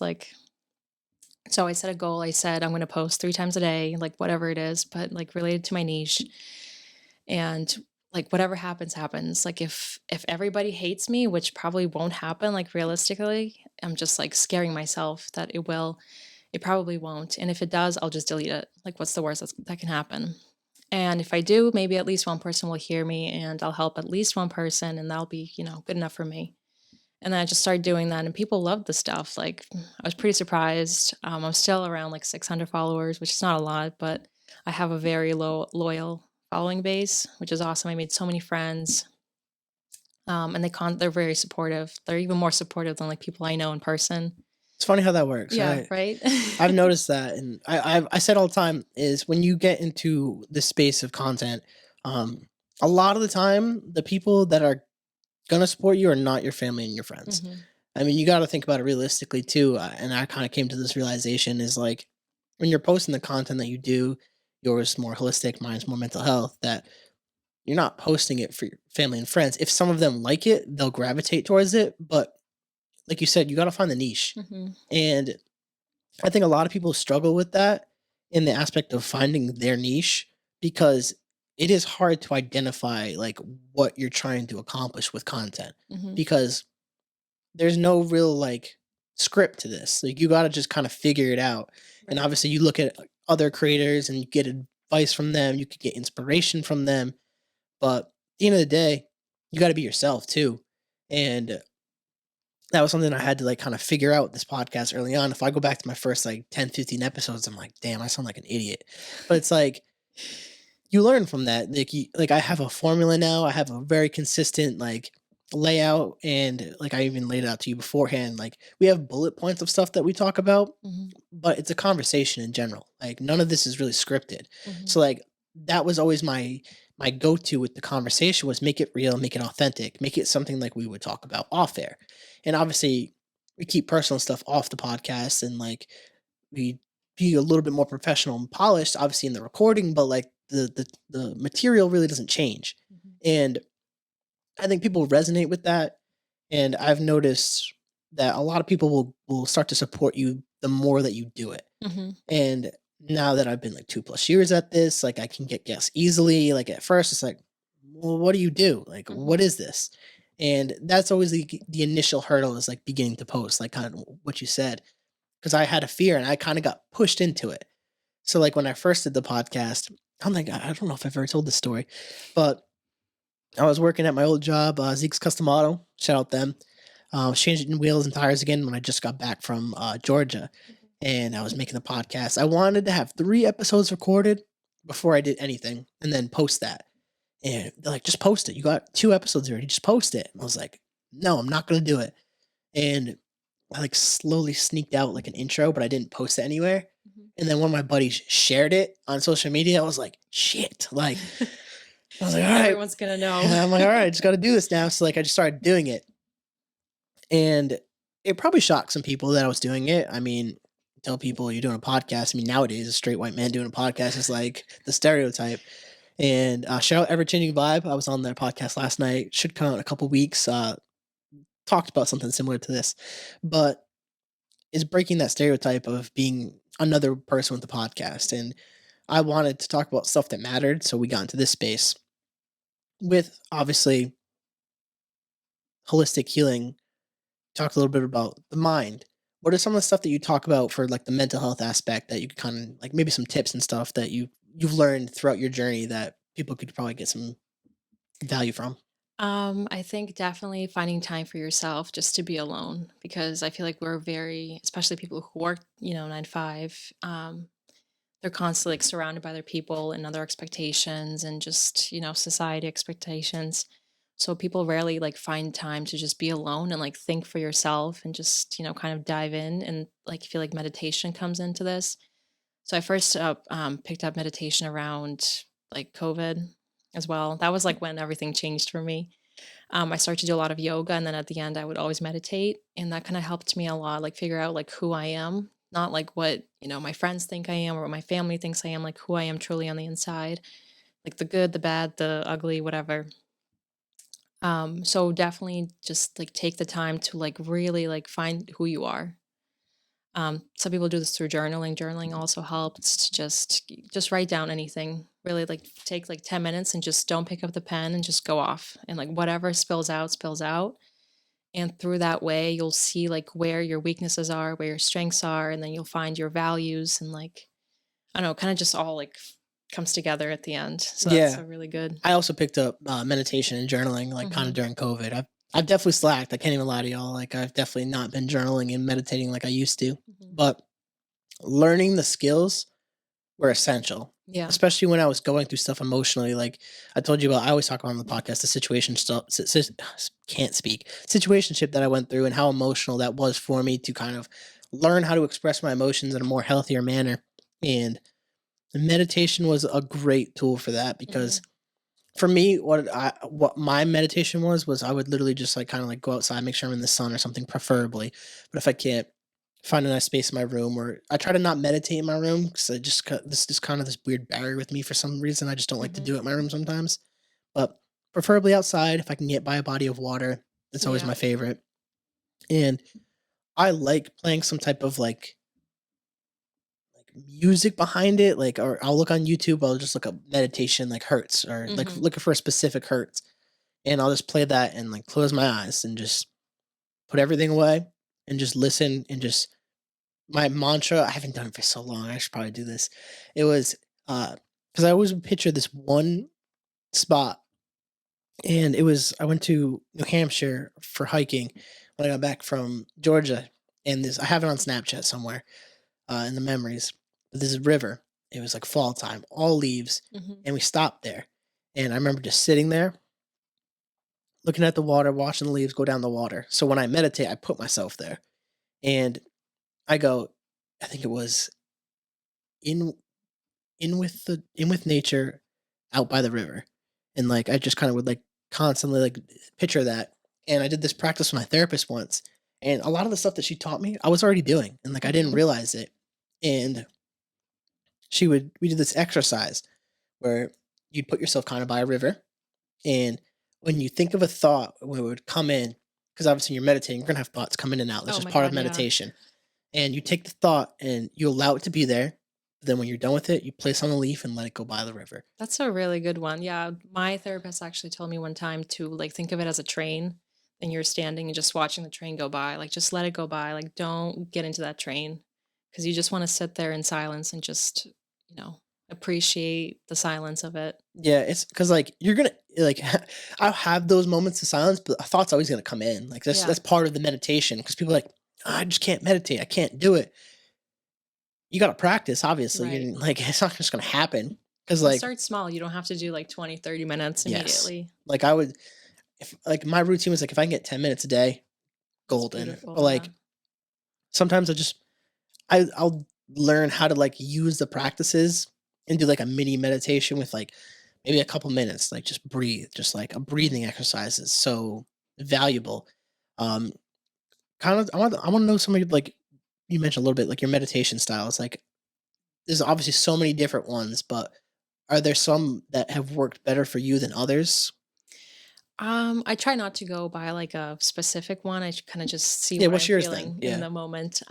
So I set a goal. I said, I'm going to post 3 times a day, like whatever it is, but like related to my niche. And like whatever happens happens. Like if everybody hates me, which probably won't happen, like realistically, I'm just like scaring myself that it probably won't. And if it does, I'll just delete it. Like what's the worst that can happen? And if I do, maybe at least one person will hear me and I'll help at least one person and that'll be, good enough for me. And then I just started doing that and people loved the stuff. Like I was pretty surprised. I'm still around like 600 followers, which is not a lot, but I have a very loyal following base, which is awesome. I made so many friends. And they're very supportive. They're even more supportive than like people I know in person. It's funny how that works. Yeah, right? I've noticed that, and I said all the time is when you get into the space of content, um, a lot of the time the people that are gonna support you are not your family and your friends. Mhm. I mean, you got to think about it realistically too. And I kind of came to this realization is like when you're posting the content that you do, yours more holistic, mine's more mental health. That you're not posting it for your family and friends. If some of them like it, they'll gravitate towards it. But like you said, you got to find the niche. Mhm. And I think a lot of people struggle with that in the aspect of finding their niche because it is hard to identify like what you're trying to accomplish with content Mhm. because there's no real like script to this. Like you got to just kind of figure it out. And Right. obviously you look at other creators and you get advice from them, you could get inspiration from them, but at the end of the day, you got to be yourself too. And that was something I had to like kind of figure out this podcast early on. If I go back to my first like 10, 15 episodes, I'm like, damn, I sound like an idiot. But it's like you learn from that. Like I have a formula now. I have a very consistent like layout, and like I even laid it out to you beforehand. Like we have bullet points of stuff that we talk about, Mhm. but it's a conversation in general. Like none of this is really scripted. Mhm. So like that was always my go-to with the conversation was make it real, make it authentic, make it something like we would talk about off air. And obviously we keep personal stuff off the podcast and like we be a little bit more professional and polished, obviously in the recording, but like the material really doesn't change. Mhm. And I think people resonate with that. And I've noticed that a lot of people will start to support you the more that you do it. Mhm. And now that I've been like 2+ years at this, like I can get guests easily. Like at first it's like, well, what do you do? Like, what Mhm. is this? And that's always the initial hurdle is like beginning to post, like kind of what you said. Cause I had a fear and I kind of got pushed into it. So like when I first did the podcast, I'm like, I don't know if I've ever told this story, but I was working at my old job, Zeke's Custom Auto. Shout out them. I was changing wheels and tires again when I just got back from Georgia, and I was making the podcast. I wanted to have 3 episodes recorded before I did anything, and then post that. And they're like, "Just post it. You got 2 episodes already. Just post it." And I was like, "No, I'm not gonna do it." And I like slowly sneaked out like an intro, but I didn't post it anywhere. And then one of my buddies shared it on social media. I was like, shit. Like, I was like, all right. Everyone's going to know. And I'm like, all right, just got to do this now. So like, I just started doing it. And it probably shocked some people that I was doing it. I mean, tell people you're doing a podcast. I mean, nowadays a straight white man doing a podcast is like the stereotype. And shout out Ever Changing Vibe. I was on their podcast last night. Should come out in a couple weeks. Talked about something similar to this, but is breaking that stereotype of being another person with the podcast. And I wanted to talk about stuff that mattered. So we got into this space with obviously holistic healing. Talk a little bit about the mind. What are some of the stuff that you talk about for like the mental health aspect that you could kind of like maybe some tips and stuff that you've learned throughout your journey that people could probably get some value from? I think definitely finding time for yourself just to be alone because I feel like we're very, especially people who work, 9 to 5, they're constantly like surrounded by their people and other expectations and just, society expectations. So people rarely like find time to just be alone and like think for yourself and just, kind of dive in and like feel like meditation comes into this. So I first picked up meditation around like COVID as well. That was like when everything changed for me. I started to do a lot of yoga, and then at the end, I would always meditate, and that kind of helped me a lot, like figure out like who I am, not like what my friends think I am or what my family thinks I am, like who I am truly on the inside, like the good, the bad, the ugly, whatever. So definitely just like take the time to like really like find who you are. Some people do this through journaling. Journaling also helps. Just write down anything. Really like take like 10 minutes and just don't pick up the pen and just go off. And like whatever spills out, spills out. And through that way, you'll see like where your weaknesses are, where your strengths are, and then you'll find your values and like I don't know, kind of just all like comes together at the end. So that's Yeah. a really good. I also picked up meditation and journaling like kind of during COVID. I've definitely slacked. I can't even lie to y'all. Like I've definitely not been journaling and meditating like I used to. But learning the skills were essential. Yeah. Especially when I was going through stuff emotionally. Like I told you about, I always talk about on the podcast, the situation stuff, can't speak, situationship that I went through and how emotional that was for me to kind of learn how to express my emotions in a more healthier manner. And meditation was a great tool for that because for me, what my meditation was I would literally just like kind of like go outside, make sure I'm in the sun or something, preferably. But if I can't, find a nice space in my room, or I try to not meditate in my room because I just this is kind of this weird barrier with me for some reason. I just don't like to do it in my room sometimes. But preferably outside if I can get by a body of water. It's always Yeah. my favorite. And I like playing some type of like music behind it, like, or I'll look on YouTube. I'll just look up meditation, like hertz, or like looking for a specific hertz, and I'll just play that and like close my eyes and just put everything away and just listen and just my mantra. I haven't done it for so long. I should probably do this. It was because I always would picture this one spot, and it was I went to New Hampshire for hiking when I got back from Georgia, and this I have it on Snapchat somewhere in the memories. But this river. It was like fall time, all leaves, and we stopped there. And I remember just sitting there, looking at the water, watching the leaves go down the water. So when I meditate, I put myself there, and I go. I think it was in in with nature, out by the river, and like I just kind of would like constantly like picture that. And I did this practice with my therapist once, and a lot of the stuff that she taught me, I was already doing, and like I didn't realize it. And we did this exercise where you'd put yourself kind of by a river, and when you think of a thought, when it would come in, because obviously you're meditating, you're gonna have thoughts come in and out. That's Oh just my part of God, yeah. meditation. And you take the thought and you allow it to be there. Then when you're done with it, you place on a leaf and let it go by the river. That's a really good one. Yeah, my therapist actually told me one time to like think of it as a train and you're standing and just watching the train go by. Like just let it go by. Like don't get into that train because you just want to sit there in silence and just, appreciate the silence of it. Yeah, it's because like you're gonna like I'll have those moments of silence, but a thought's always gonna come in. Like Yeah. that's part of the meditation because people are like, "Oh, I just can't meditate. I can't do it. You gotta practice, obviously. Right. You're, like it's not just gonna happen. Because And like start small. You don't have to do like 20, 30 minutes yes, immediately. like I would if like my routine was like if I can get 10 minutes a day, That's golden. beautiful. But like Yeah. sometimes I'll learn how to like use the practices and do like a mini meditation with like maybe a couple minutes, like just breathe, just like a breathing exercise is so valuable. Um, kind of, I want to know some of your, like you mentioned a little bit, like your meditation styles. Like, there's obviously so many different ones, but are there some that have worked better for you than others? I try not to go by like a specific one. I kind of just see Yeah, what what's I'm yours then? feeling in Yeah. the moment.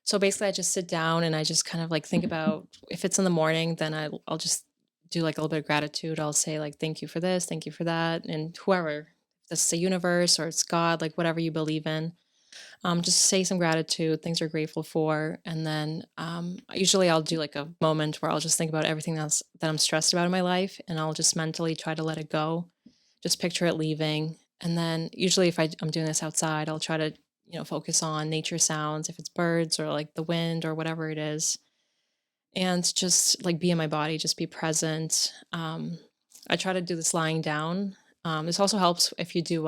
So basically, I just sit down and I just kind of like think about if it's in the morning, then I'll just do like a little bit of gratitude. I'll say like, thank you for this, thank you for that. And whoever, if this is the universe or it's God, like whatever you believe in, just say some gratitude, things you're grateful for. And then usually I'll do like a moment where I'll just think about everything that I'm stressed about in my life. And I'll just mentally try to let it go, just picture it leaving. And then usually if I'm doing this outside, I'll try to, focus on nature sounds, if it's birds or like the wind or whatever it is. And just like be in my body, just be present. I try to do this lying down. This also helps if you do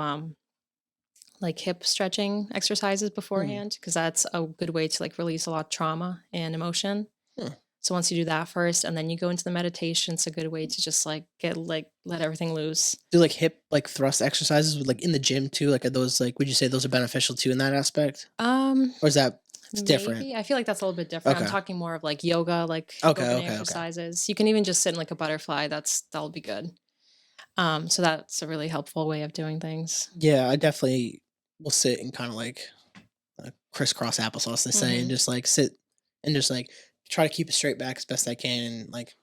like hip stretching exercises Hmm. beforehand, because that's a good way to like release a lot of trauma and emotion. Hmm. So once you do that first and then you go into the meditation, it's a good way to just like let everything loose. Do like hip like thrust exercises with like in the gym too? Like are those like would you say those are beneficial too in that aspect? Um Or is that it's different? Maybe. I feel like that's a little bit different. I'm Okay. talking more of like yoga, like hip Okay, opening okay, okay. exercises. You can even just sit in like a butterfly. That'll be good. So that's a really helpful way of doing things. Yeah, I definitely will sit and kind of like crisscross applesauce, they say, and Hmm. just like sit and just like try to keep it straight back as best I can. And like,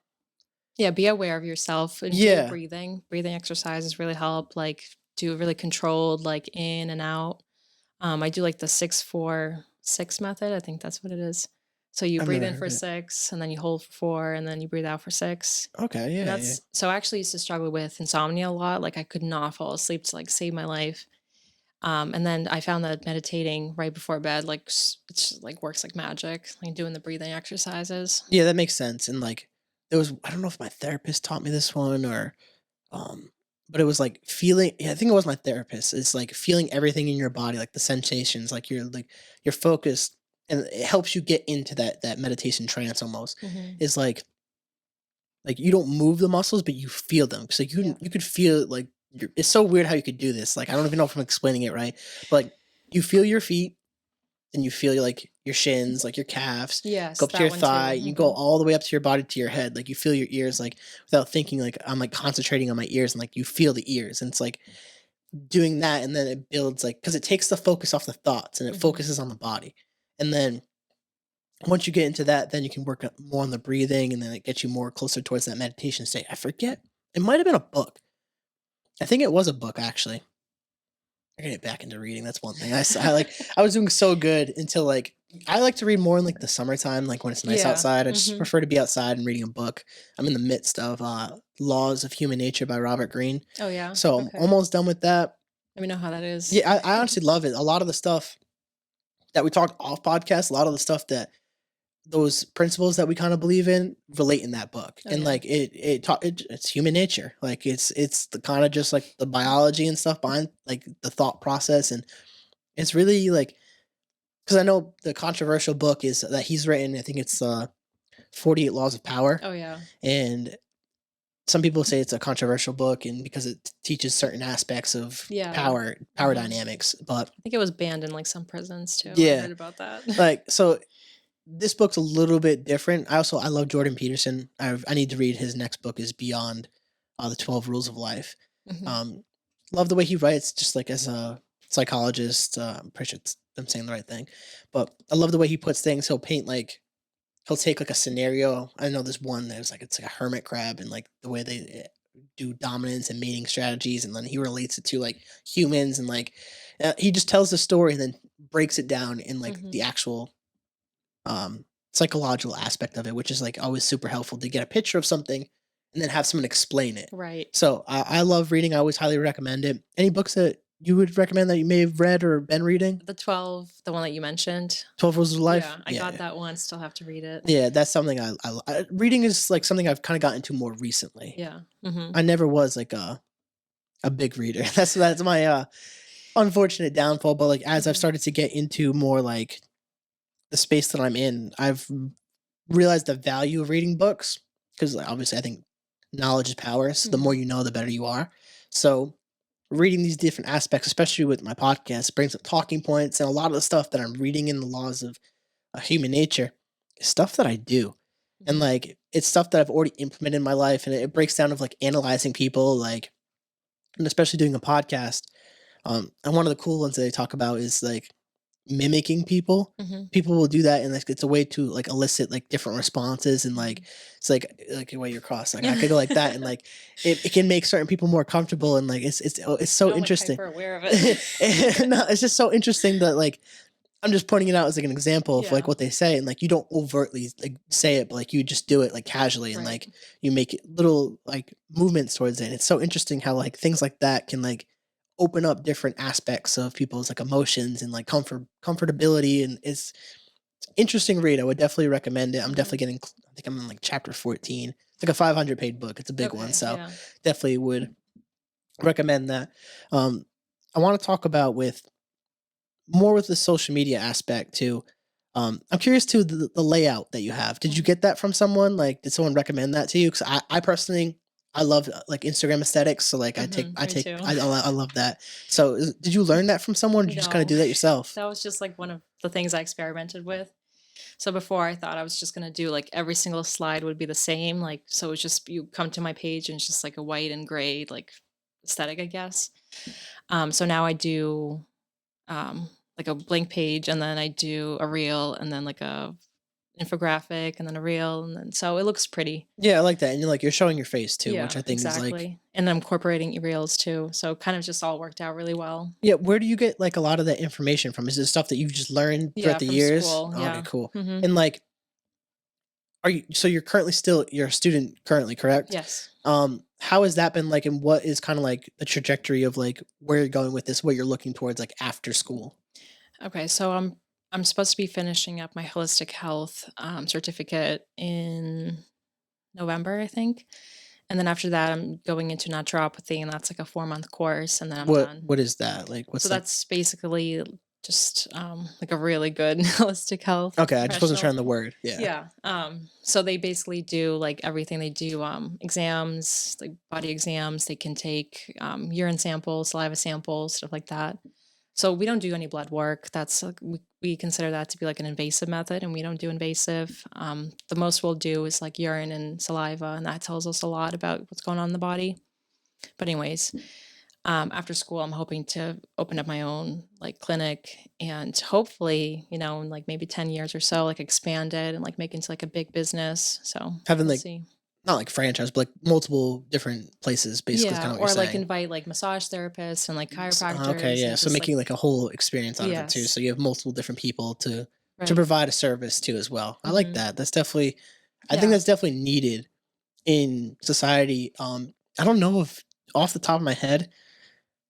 Yeah, be aware of yourself and do yeah, breathing. Breathing exercises really help. Like do really controlled, like in and out. I do like the 6-4-6 method. I think that's what it is. So you I've breathe never in heard for it. 6, and then you hold for 4, and then you breathe out for 6. Okay, And yeah, yeah. that's so I actually used to struggle with insomnia a lot. Like I could not fall asleep to like save my life. And then I found that meditating right before bed, like it's like works like magic, like doing the breathing exercises. Yeah, that makes sense. And like, there was, I don't know if my therapist taught me this one or, um, but it was like feeling, yeah, I think it was my therapist. It's like feeling everything in your body, like the sensations, like you're focused and it helps you get into that meditation trance almost. Hmm. Is like you don't move the muscles, but you feel them. So Yeah. you could feel like it's so weird how you could do this. Like I don't even know if I'm explaining it right, but like you feel your feet and you feel like your shins, like your calves, go Yes, up to that your one too. thigh, you go Hmm. all the way up to your body to your head. Like you feel your ears, like without thinking, like I'm like concentrating on my ears and like you feel the ears. And it's like doing that and then it builds like because it takes the focus off the thoughts and it Hmm. focuses on the body. And then once you get into that, then you can work more on the breathing, and then it gets you more closer towards that meditation state. I forget. It might have been a book. I think it was a book actually. I gotta get back into reading. That's one thing. I like. I was doing so good until like I like to read more in like the summertime, like when it's nice Yeah. outside. I just Hmm. prefer to be outside and reading a book. I'm in the midst of Laws of Human Nature by Robert Greene, Oh yeah. so I'm Okay. almost done with that. Let me know how that is. Yeah, I honestly love it. A lot of the stuff that we talk off podcast, a lot of the stuff that those principles that we kind of believe in relate in that book. Oh And yeah. like it's human nature, like it's the kind of just like the biology and stuff behind like the thought process. And it's really like because I know the controversial book is that he's written, I think it's 48 Laws of Power. Oh yeah. And some people say it's a controversial book and because it teaches certain aspects of Yeah. power Hmm. dynamics. But I think it was banned in like some prisons too. I yeah, heard about that. like so this book's a little bit different. I love Jordan Peterson. I need to read his next book is Beyond the 12 Rules of Life. Hmm. Um, love the way he writes, just like as a psychologist. I'm pretty sure I'm saying the right thing, but I love the way he puts things. He'll take like a scenario. I know there's one there's like it's like a hermit crab and like the way they do dominance and mating strategies, and then he relates it to like humans and like he just tells the story and then breaks it down in like Hmm. the actual psychological aspect of it, which is like always super helpful to get a picture of something and then have someone explain it. Right. So I love reading. I always highly recommend it. Any books that you would recommend that you may have read or been reading? The 12, the one that you mentioned. 12 Rules of Life. Yeah, I Yeah, got yeah, that one. Still have to read it. yeah. That's something reading is like something I've kind of gotten into more recently. Yeah. Hmm. I never was like a big reader. That's my unfortunate downfall. But like as I've Hmm. started to get into more like the space that I'm in, I've realized the value of reading books because obviously I think knowledge is power. So the more Mhm. you know, the better you are. So reading these different aspects, especially with my podcast, brings up talking points and a lot of the stuff that I'm reading in the laws of human nature is stuff that I do. And Mhm. like it's stuff that I've already implemented in my life, and it breaks down of like analyzing people, like, and especially doing a podcast. And one of the cool ones that they talk about is like mimicking people. Mhm. People will do that, and like it's a way to like elicit like different responses, and like Mhm. it's like the way you're crossed. Like I could go like that, and like it can make certain people more comfortable, and like it's so No, I'm like interesting. hyper aware of it. No, it's just so interesting that like I'm just pointing it out as like an example of like Yeah. what they say, and like you don't overtly like say it, but like you just do it like casually, and Right. like you make it little like movements towards it. And it's so interesting how like things like that can like open up different aspects of people's like emotions and like comfortability, and it's interesting read. I would definitely recommend it. I'm definitely Mhm. getting I think I'm in like chapter 14. It's like a 500-page book. It's a big one, Okay. so Yeah. definitely would recommend that. Um, I want to talk about with more with the social media aspect too. I'm curious to the layout that you have. Did you Mhm. get that from someone? Like, did someone recommend that to you? Because I personally, I love like Instagram aesthetics. So like, Me too. I love that. So did you learn that from someone? Or did you just kind of No, do that yourself? that was just like one of the things I experimented with. So before I thought I was just gonna do like every single slide would be the same. Like so it's just you come to my page and it's just like a white and gray like aesthetic, I guess. So now I do like a blank page and then I do a reel and then like a infographic and then a reel and then so it looks pretty. Yeah, I like that. And you're showing your face too, which Yeah, I think is like, exactly. And I'm incorporating reels too. So kind of just all worked out really well. yeah. Where do you get like a lot of that information from? Is it stuff that you've just learned throughout Yeah, the from years? school. Okay, Yeah. cool. Hmm. And like, are you so you're currently still you're a student currently, correct? Yes. How has that been like, and what is kind of like the trajectory of like where you're going with this, what you're looking towards like after school? Okay, so I'm supposed to be finishing up my holistic health certificate in November, I think. And then after that, I'm going into naturopathy, and that's like a 4-month course, and then I'm done. What is that? Like So what's like that's basically just like a really good holistic health okay, I just wasn't sure professional. on the word. Yeah. Yeah. So they basically do like everything. They do exams, like body exams. They can take urine samples, saliva samples, stuff like that. So we don't do any blood work. That's like, we consider that to be like an invasive method, and we don't do invasive. The most we'll do is like urine and saliva, and that tells us a lot about what's going on in the body. But anyways, after school, I'm hoping to open up my own like clinic, and hopefully, in like maybe 10 years or so, like expand it and like make it into like a big business. So Having we'll like see. not like franchise, but like multiple different places basically is Yeah, kind of what you're or like saying. invite like massage therapists and like Okay, chiropractors yeah. and So just like making like a whole experience out of it too. yes, So you have multiple different people to right. provide a service to as well. I like Hmm. that. That's definitely I think Yeah. that's definitely needed in society. I don't know if off the top of my head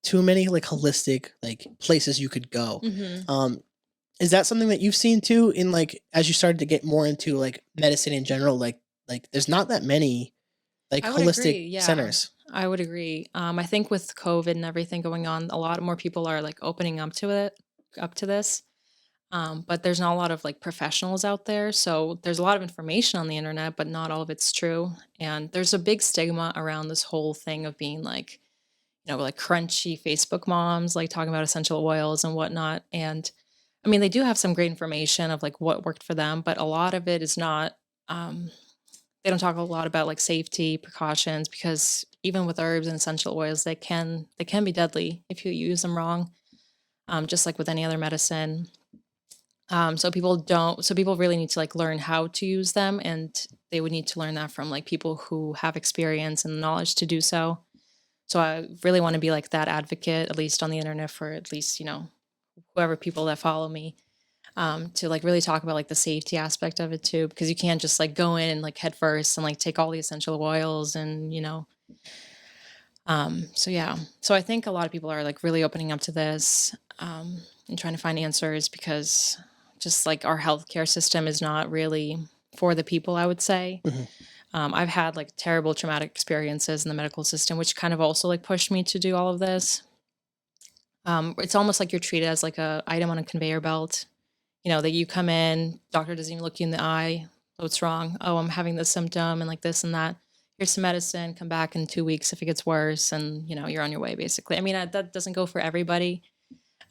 too many like holistic like places you could go. Hmm. Um, is that something that you've seen too in like as you started to get more into like medicine in general? Like there's not that many like I would holistic agree. Yeah, centers. I would agree. I think with COVID and everything going on, a lot more people are like opening up to this. But there's not a lot of like professionals out there. So there's a lot of information on the internet, but not all of it's true. And there's a big stigma around this whole thing of being like, like crunchy Facebook moms, like talking about essential oils and whatnot. And I mean, they do have some great information of like what worked for them, but a lot of it is not. Um, they don't talk a lot about like safety precautions because even with herbs and essential oils, they can be deadly if you use them wrong. Just like with any other medicine. So people really need to like learn how to use them, and they would need to learn that from like people who have experience and knowledge to do so. So I really want to be like that advocate, at least on the internet, for at least, whoever people that follow me, to like really talk about like the safety aspect of it too, because you can't just like go in and like head first and like take all the essential oils and, so yeah. So I think a lot of people are like really opening up to this, and trying to find answers because just like our healthcare system is not really for the people, I would say. Mhm. I've had like terrible traumatic experiences in the medical system, which kind of also like pushed me to do all of this. It's almost like you're treated as like a item on a conveyor belt. that you come in, doctor doesn't even look you in the eye. What's wrong? Oh, I'm having this symptom and like this and that. Here's some medicine. Come back in 2 weeks if it gets worse, and you're on your way. Basically, I mean that doesn't go for everybody.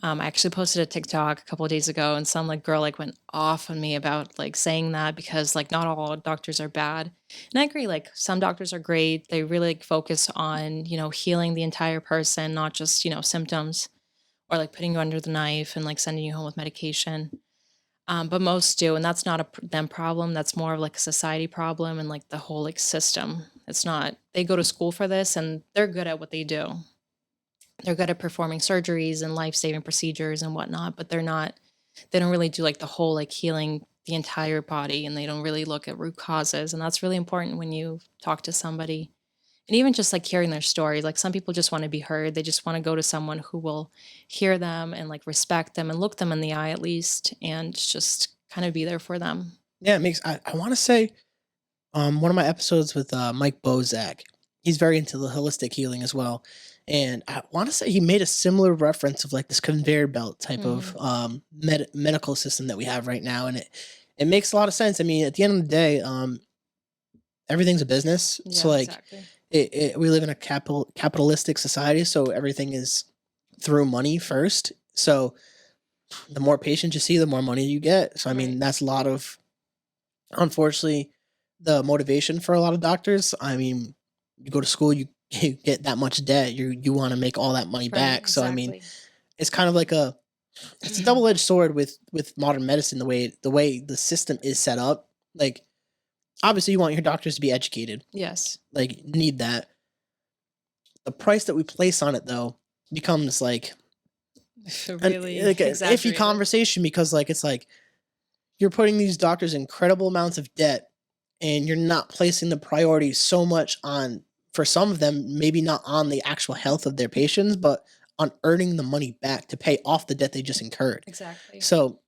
I actually posted a TikTok a couple of days ago, and some girl went off on me about saying that, because not all doctors are bad. And I agree, some doctors are great. They really focus on healing the entire person, not just symptoms, or putting you under the knife and sending you home with medication. But most do, and that's not a them problem. That's more of a society problem, and the whole system. It's not. They go to school for this, and they're good at what they do. They're good at performing surgeries and life-saving procedures and whatnot, but they don't really do the whole healing the entire body, and they don't really look at root causes. And that's really important when you talk to somebody. And even just hearing their story, some people just want to be heard. They just want to go to someone who will hear them and respect them and look them in the eye at least, and just kind of be there for them. Yeah, it makes. I want to say, one of my episodes with Mike Bozak, he's very into the holistic healing as well, and I want to say he made a similar reference of this conveyor belt type of medical system that we have right now, and it makes a lot of sense. I mean, at the end of the day, everything's a business, so Yeah, exactly. we live in a capitalistic society, so everything is through money first. So the more patients you see, the more money you get. So I mean, Right. that's a lot of, unfortunately, the motivation for a lot of doctors. I mean, you go to school, you get that much debt, you want to make all that money Right, back. So I mean, exactly. it's kind of it's a double edged sword with modern medicine. The way the system is set up, obviously you want your doctors to be educated, Yes. need that. The price that we place on it though becomes an Really a iffy exaggerated. conversation, because it's you're putting these doctors in incredible amounts of debt, and you're not placing the priority so much on, for some of them, maybe not on the actual health of their patients, but on earning the money back to pay off the debt they just incurred. Exactly. So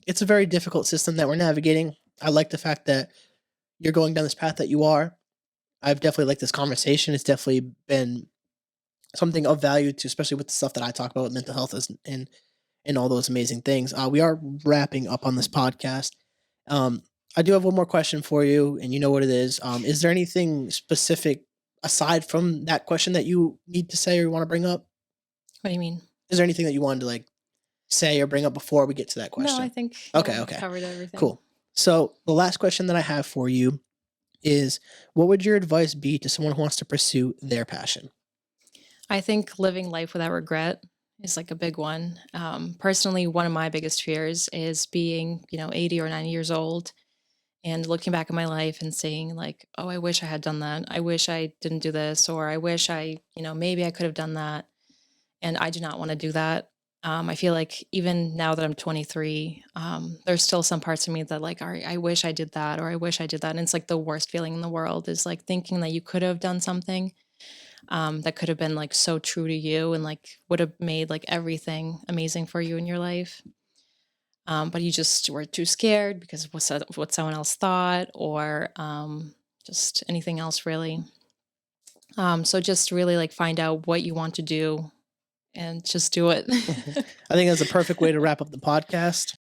it's a very difficult system that we're navigating. I like the fact that you're going down this path that you are. I've definitely liked this conversation. It's definitely been something of value to, especially with the stuff that I talk about with mental health and all those amazing things. We are wrapping up on this podcast. I do have one more question for you, and you know what it is. Is there anything specific aside from that question that you need to say or you want to bring up? What do you mean? Is there anything that you wanted to say or bring up before we get to that question? No, I think Okay, we okay. covered everything. Cool. So the last question that I have for you is, what would your advice be to someone who wants to pursue their passion? I think living life without regret is a big one. Personally, one of my biggest fears is being, 80 or 90 years old and looking back at my life and saying oh, I wish I had done that. I wish I didn't do this, or I wish maybe I could have done that. And I do not want to do that. I feel even now that I'm 23, there's still some parts of me that I wish I did that, or I wish I did that. And it's the worst feeling in the world, is thinking that you could have done something that could have been so true to you, and would have made everything amazing for you in your life. But you just were too scared because of what someone else thought, or just anything else really. So just really find out what you want to do and just do it. I think that's a perfect way to wrap up the podcast.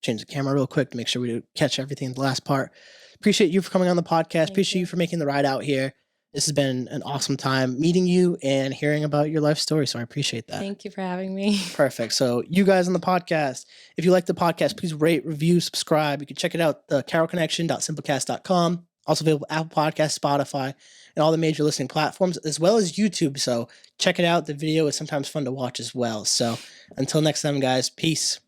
Change the camera real quick to make sure we catch everything in the last part. Appreciate you for coming on the podcast. Thank Appreciate you you. for making the ride out here. This has been an awesome time meeting you and hearing about your life story. So I appreciate that. Thank you for having me. Perfect. So you guys on the podcast, if you like the podcast, please rate, review, subscribe. You can check it out, the carrollconnection.simplecast.com. Also available Apple Podcasts, Spotify, and all the major listening platforms, as well as YouTube. So check it out. The video is sometimes fun to watch as well. So until next time, guys, peace.